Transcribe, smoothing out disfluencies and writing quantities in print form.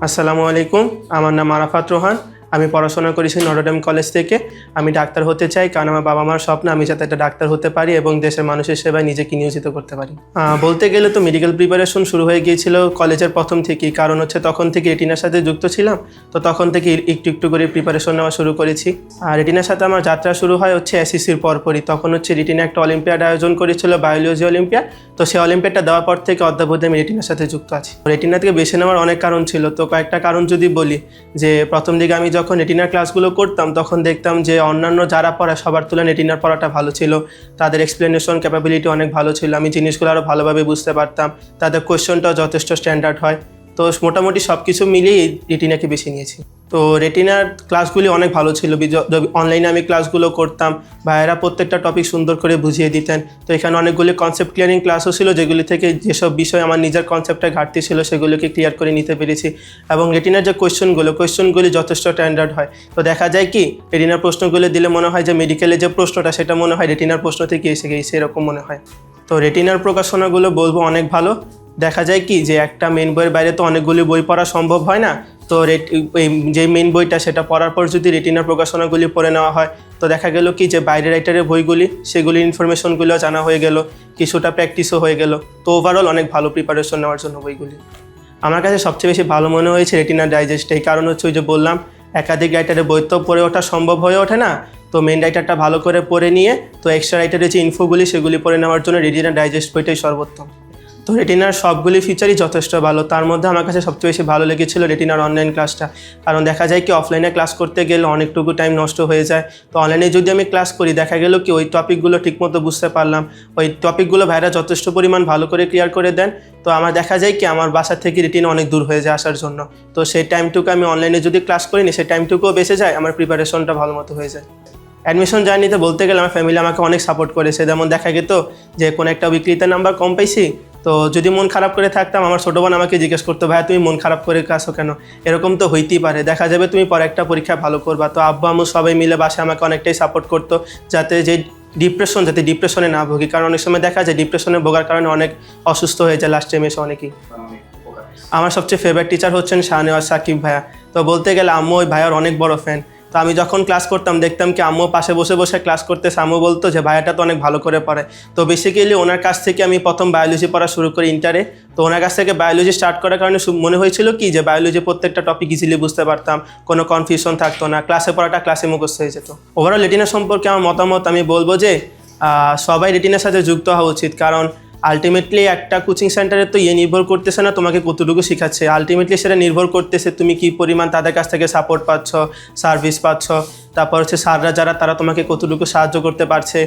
আসসালামু আলাইকুম। আমার নাম আরাফাত রোহান। আমি পড়াশোনা করেছি নটরডেম কলেজ থেকে। আমি ডাক্তার হতে চাই, কারণ আমার বাবা মার স্বপ্ন আমি যাতে একটা ডাক্তার হতে পারি এবং দেশের মানুষের সেবায় নিজেকে নিয়োজিত করতে পারি। বলতে গেলে তো মেডিকেল প্রিপারেশন শুরু হয়ে গিয়েছিল কলেজের প্রথম থেকেই, কারণ তখন থেকে রেটিনার সাথে যুক্ত ছিলাম। তো তখন থেকে একটু একটু করে প্রিপারেশন নেওয়া শুরু করেছি। আর রেটিনার সাথে আমার যাত্রা শুরু হয় এসএসসির পরপরই। তখন রেটিনা একটা অলিম্পিয়াড আয়োজন করেছিল, বায়োলজি অলিম্পিয়াড। তো সেই অলিম্পিয়াডটা দেওয়ার পর থেকে অদ্যাবধি আমি রেটিনার সাথে যুক্ত আছি। রেটিনা থেকে বেছে নেওয়ার অনেক কারণ ছিল, তো কয়েকটা কারণ যদি বলি, যে প্রথম দিকে আমি যখন রেটিনার ক্লাসগুলো করতাম তখন দেখতাম যে অন্যান্য যারা পড়ায় সবার তুলনায় রেটিনার পড়াটা ভালো ছিল। তাদের এক্সপ্লেনেশন ক্যাপাবিলিটি অনেক ভালো ছিল, আমি জিনিসগুলো আরও ভালোভাবে বুঝতে পারতাম। তাদের কোয়েশ্চনটাও যথেষ্ট স্ট্যান্ডার্ড হয়। তো মোটামুটি সব কিছু মিলিয়ে রেটিনাকে বেছে নিয়েছি। তো রেটিনার ক্লাসগুলি অনেক ভালো ছিল। অনলাইনে আমি ক্লাসগুলো করতাম, ভাইয়েরা প্রত্যেকটা টপিক সুন্দর করে বুঝিয়ে দিতেন। তো এখানে অনেকগুলি কনসেপ্ট ক্লিয়ারিং ক্লাসও ছিল, যেগুলি থেকে যেসব বিষয় আমার নিজের কনসেপ্টে ঘাটতি ছিল সেগুলোকে ক্লিয়ার করে নিতে পেরেছি। এবং রেটিনার যে কোয়েশ্চনগুলি যথেষ্ট স্ট্যান্ডার্ড হয়। তো দেখা যায় কি, রেটিনার প্রশ্নগুলো দিলে মনে হয় যে মেডিকেলে যে প্রশ্নটা সেটা মনে হয় রেটিনার প্রশ্ন থেকে এসে গিয়েছে, এরকম মনে হয়। তো রেটিনার প্রকাশনাগুলো বলবো অনেক ভালো। দেখা যায় কি যে একটা মেন বইয়ের বাইরে তো অনেকগুলি বই পড়া সম্ভব হয় না। তো যে মেন বইটা সেটা পড়ার পর যদি রেটিনার প্রকাশনাগুলি পড়ে নেওয়া হয়, তো দেখা গেল কি যে বাইরের রাইটারের বইগুলি সেগুলির ইনফরমেশনগুলো জানা হয়ে গেল, কিছুটা প্র্যাকটিসও হয়ে গেল। তো ওভারঅল অনেক ভালো প্রিপারেশন নেওয়ার জন্য বইগুলি। আমার কাছে সবচেয়ে বেশি ভালো মনে হয়েছে রেটিনার ডাইজেস্ট। এই কারণ ওই যে বললাম, একাধিক রাইটারের বই তো পড়ে ওঠা সম্ভব হয়ে ওঠে না। তো মেন রাইটারটা ভালো করে পড়ে নিয়ে তো এক্সট্রা রাইটারের যে ইনফোগুলি সেগুলি পড়ে নেওয়ার জন্য রেটিনার ডাইজেস্ট বইটাই সর্বোত্তম। তো রেটিনার সবগুলি ফিচারই যথেষ্ট ভালো। তার মধ্যে আমার কাছে সবচেয়ে বেশি ভালো লেগেছিল রেটিনার অনলাইন ক্লাসটা। কারণ দেখা যায় কি, অফলাইনে ক্লাস করতে গেলে অনেকটুকু টাইম নষ্ট হয়ে যায়। তো অনলাইনে যদি আমি ক্লাস করি, দেখা গেল কি ওই টপিকগুলো ঠিকমতো বুঝতে পারলাম। ওই টপিকগুলো ভাইরা যথেষ্ট পরিমাণ ভালো করে ক্লিয়ার করে দেন। তো আমার দেখা যায় কি আমার বাসা থেকে রেটিনা অনেক দূর হয়ে যায় আসার জন্য। তো সেই টাইমটুকু আমি অনলাইনে যদি ক্লাস করিনি, সেই টাইমটুকুও বেঁচে যায়, আমার প্রিপারেশনটা ভালো মতো হয়ে যায়। অ্যাডমিশন জার্নিতে বলতে গেলে আমার ফ্যামিলি আমাকে অনেক সাপোর্ট করেছে। যেমন দেখা যেত যে কোনো একটা উইকলিতে নাম্বার কম পাইছি, তো যদি মন খারাপ করে থাকতাম, আমার ছোটো বোন আমাকে জিজ্ঞেস করতো, ভাইয়া তুমি মন খারাপ করে আসো কেন? এরকম তো হইতেই পারে, দেখা যাবে তুমি পরে একটা পরীক্ষা ভালো করবা। তো আব্বু আম্মু সবাই মিলে বাসায় আমাকে অনেকটাই সাপোর্ট করতো, যাতে ডিপ্রেশনে না ভুগি। কারণ অনেক সময় দেখা যায় ডিপ্রেশনে ভোগার কারণে অনেক অসুস্থ হয়ে যায় লাস্ট টাইমে এসে অনেকেই। আমার সবচেয়ে ফেভারিট টিচার হচ্ছেন শাহনেওয়াজ সাকিব ভাইয়া। তো বলতে গেলে আম্মু ওই ভাইয়ার অনেক বড় ফ্যান। তো আমি যখন ক্লাস করতাম দেখতাম কি আম্মু পাশে বসে বসে ক্লাস করতেছে, আম্মু বলতো যে ভাইয়াটা তো অনেক ভালো করে পড়ে। তো বেসিক্যালি ওনার কাছ থেকে আমি প্রথম বায়োলজি পড়া শুরু করি ইন্টারে। তো ওনার কাছ থেকে বায়োলজি স্টার্ট করার কারণে মনে হয়েছিল কি যে বায়োলজি প্রত্যেকটা টপিক ইজিলি বুঝতে পারতাম, কোনো কনফিউশন থাকতো না, ক্লাসে পড়াটা ক্লাসে মুখস্থ হয়ে যেত। ওভারঅল রেটিনা সম্পর্কে আমার মতামত, আমি বলবো যে সবাই রেটিনার সাথে যুক্ত হওয়া উচিত। কারণ আলটিমেটলি একটা কোচিং সেন্টারে তো নির্ভর করতেছে না তোমাকে কতটুকু শেখাচ্ছে, আলটিমেটলি সেটা নির্ভর করতেছে তুমি কী পরিমাণ তাদের কাছ থেকে সাপোর্ট পাচ্ছ, সার্ভিস পাচ্ছ। তারপর স্যাররা যারা তারা তোমাকে কতটুকু সাহায্য করতে পারছে।